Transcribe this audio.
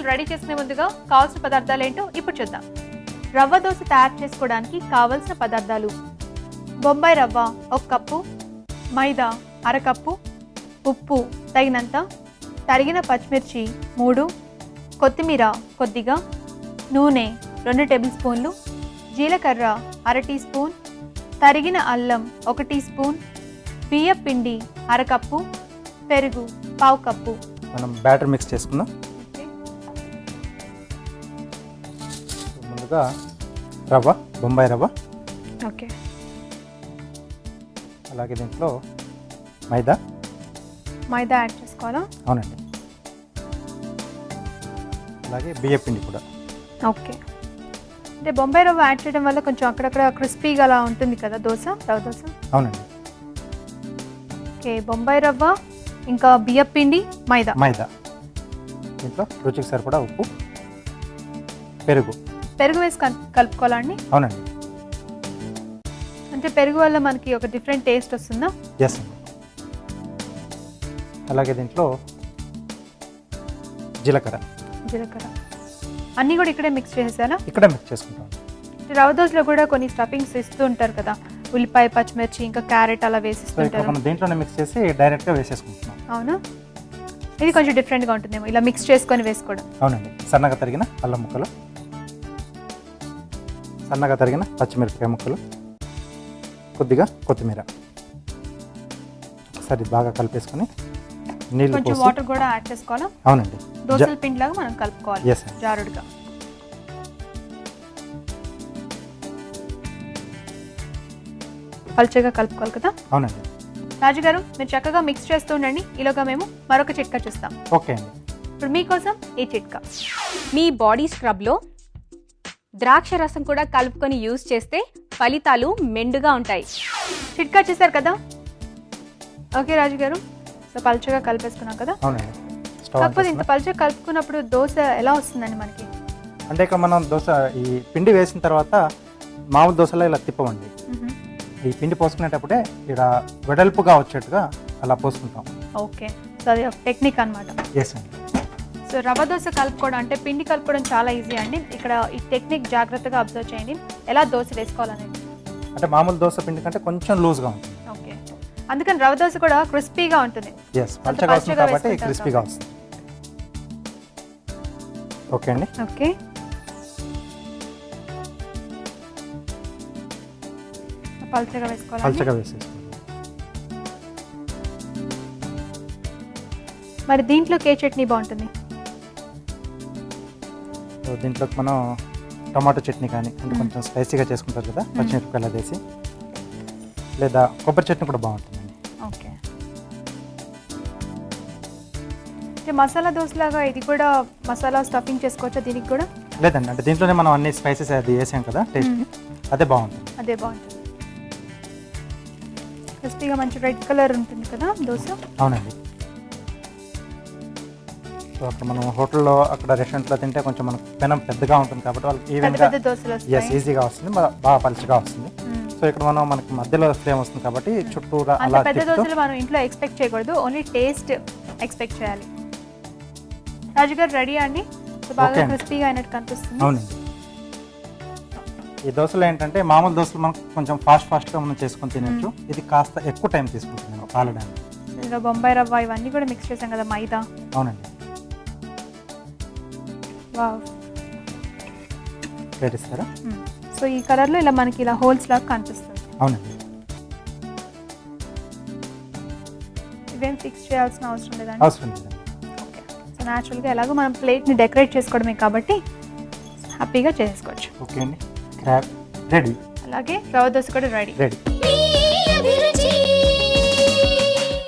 దోశలు రెడీ చేసుకునే ముందుగా కావాల్సిన పదార్థాలు ఏంటో ఇప్పుడు చూద్దాం. రవ్వ దోశ తయారు చేసుకోవడానికి కావలసిన పదార్థాలు: బొంబాయి రవ్వ 1 కప్పు, మైదా అరకప్పు, ఉప్పు తగినంత, తరిగిన పచ్చిమిర్చి 3, కొత్తిమీర కొద్దిగా, నూనె 2 టేబుల్ స్పూన్లు, జీలకర్ర 1/2 టీ స్పూన్, తరిగిన అల్లం 1 టీ స్పూన్, బియ్యం పిండి అరకప్పు, పెరుగు 1/2 కప్పు. మనం బ్యాటర్ మిక్స్ చేసుకుందాం. ముందుగా రవ్వ, బొంబాయి రవ్వ, ఓకే, అలాగే దీంట్లో మైదా యాడ్ చేసుకోవాలా? అవునండి. అలాగే బియ్యం పిండి కూడా. ఓకే, అంటే బొంబాయి రవ్వ యాడ్ చేయడం వల్ల కొంచెం అక్కడక్కడ క్రిస్పీగా అలా ఉంటుంది కదా రవ్వ దోశ. అవునండి. ఓకే, బొంబాయి రవ్వ, ఇంకా బియ్యం పిండి, మైదా. దీంట్లో రుచికి సరిపడా ఉప్పు, పెరుగు వేసి కలుపుకోవాలండి? అవునండి. అంటే పెరుగు వల్ల మనకి ఒక డిఫరెంట్ టేస్ట్ వస్తుందా? ఎస్ అండి. అలాగే దీంట్లో జీలకర్ర అన్నీ కూడా ఇక్కడే మిక్స్ చేసేసారా? ఇక్కడ మిక్స్ చేసుకుంటాం. రవ్వ దోశలో కూడా కొన్ని స్టఫింగ్స్ ఇస్తూ ఉంటారు కదా, ఉల్లిపాయ, పచ్చిమిర్చి, ఇంకా క్యారెట్ అలా వేసిస్తుంటారు. మనం దీంట్లోనే మిక్స్ చేసి డైరెక్ట్గా వేసేసుకుంటున్నాం. అవునా? ఇది కొంచెం డిఫరెంట్గా ఉంటుందేమో ఇలా మిక్స్ చేసుకొని వేసుకోవడం. అవునండి. సన్నగా తరిగిన అల్లం ముక్కలు, సన్నగా తరిగిన పచ్చిమిరపకాయ ముక్కలు, కొద్దిగా కొత్తిమీర, ఒకసారి బాగా కలిపేసుకొని నీళ్ళు కొంచెం వాటర్ కూడా యాడ్ చేసుకోవాలా? అవునండి. దోశల పిండి లాగా మనం కలుపుకోవాలి. yes జారుడుగా. పల్చగా కలుపుకోవాలి కదా? అవునండి. రాజుగారు మీరు చక్కగా మిక్స్ చేస్తూ ఉండండి, ఈలోగా మేము మరొక చిట్కా చూస్తాం. ఓకే అండి. ఇప్పుడు మీకోసం ఈ చిట్కా. మీ బాడీ స్క్రబ్లో ద్రాక్ష రసం కూడా కలుపుకొని యూజ్ చేస్తే ఫలితాలు మెండుగా ఉంటాయి. చిట్కా చేశారు కదా? ఓకే రాజుగారు, సో పల్చగా కలిపేసుకున్నాం కదా? అవునండి. కాకపోతే ఇంత పల్చగా కలుపుకున్నప్పుడు దోశ ఎలా వస్తుందండి మనకి? అంటే ఇక్కడ మనం దోశ ఈ పిండి వేసిన తర్వాత మామూలు దోశలో ఇలా తిప్పమండి. ఈ పిండి పోసుకునేటప్పుడే ఇక్కడ వెడల్పుగా వచ్చేట్టుగా అలా పోసుకుంటాం. ఓకే, సో అది ఒక టెక్నిక్ అనమాట. ఎస్ అండి. సో రవ్వ దోశ కలుపుకోవడం అంటే పిండి కలుపుకోవడం చాలా ఈజీ అండి. ఇక్కడ ఈ టెక్నిక్ జాగ్రత్తగా అబ్జర్వ్ చేయండి, ఎలా దోశ వేసుకోవాలనేది. అంటే మామూలు దోశ పిండి కంటే కొంచెం లూజ్గా ఉంటుంది. ఓకే, అందుకని రవ్వ దోశ కూడా క్రిస్పీగా ఉంటుంది. ఎస్, పల్చగా వస్తుంది కాబట్టి క్రిస్పీగా వస్తుంది. ఓకే అండి. ఓకే, పల్చగా వేసుకోవాలి. పల్చగా వేసేసుకోండి. మరి దీంట్లోకి ఏ చట్నీ బాగుంటుంది? దీంట్లోకి మనం టమాటో చట్నీ కానీ, అంటే కొంచెం స్పైసీగా చేసుకుంటారు కదా, పచ్చిమిరపకాయలు వేసి, లేదా కొబ్బరి చట్నీ కూడా బాగుంటుందండి. ఓకే, అంటే మసాలా దోశలాగా ఇది కూడా మసాలా స్టఫింగ్ చేసుకోవచ్చా దీనికి కూడా? లేదండి, అంటే దీంట్లోనే మనం అన్ని స్పైసెస్ అది వేసాం కదా, టేస్ట్ అదే బాగుంటుంది. అదే బాగుంటుంది. క్రిస్పీగా మంచి రెడ్ కలర్ ఉంటుంది కదా దోశ. అవునండి. సో అక్కడ మనం హోటల్లో, అక్కడ రెస్టారెంట్లో తింటే కొంచెం మనకు పెనం పెద్దగా ఉంటుంది కాబట్టి వాళ్ళకి ఈవెన్గా ఈజీగా వస్తుంది, బాగా పలుచగా వస్తుంది. సో ఇక్కడ మనకి మధ్యలో ఫ్లేమ్ వస్తుంది కాబట్టి చుట్టూరా అలా పెద్ద దోశలు మనం ఇంట్లో ఎక్స్పెక్ట్ చేయకూడదు, ఓన్లీ టేస్ట్ ఎక్స్పెక్ట్ చేయాలి. రాజుగారు రెడీ అండి, సో బాగా క్రిస్పీగా అయినట్టు కనిపిస్తుంది. అవునండి. ఈ దోశలు ఏంటంటే మామూలు దోశలు మనకు కొంచెం ఫాస్ట్గా మనం చేసుకొని తినచ్చు, ఇది కాస్త ఎక్కువ టైం తీసుకుంటుంది కాలడానికి. ఇంకా బొంబాయి రవ్వ ఇవన్నీ కూడా మిక్స్ చేసాం కదా, మైదా. అవునండి. వావ్, వేడిస్తారా? సో ఈ కలర్లో ఇలా మనకి ఇలా హోల్స్ లాగా కనిపిస్తుంది. అవునండి. ఇవేం ఫిక్స్ చేయాల్సిన అవసరం లేదండి? అవసరం లేదండి. ఓకే, సో న్యాచురల్గా ఎలాగో మనం ప్లేట్ని డెకరేట్ చేసుకోవడమే కాబట్టి హ్యాపీగా చేసుకోవచ్చు. ఓకే అండి, క్రాబ్ రెడీ. అలాగే రవ్వ దోశ కూడా రెడీ.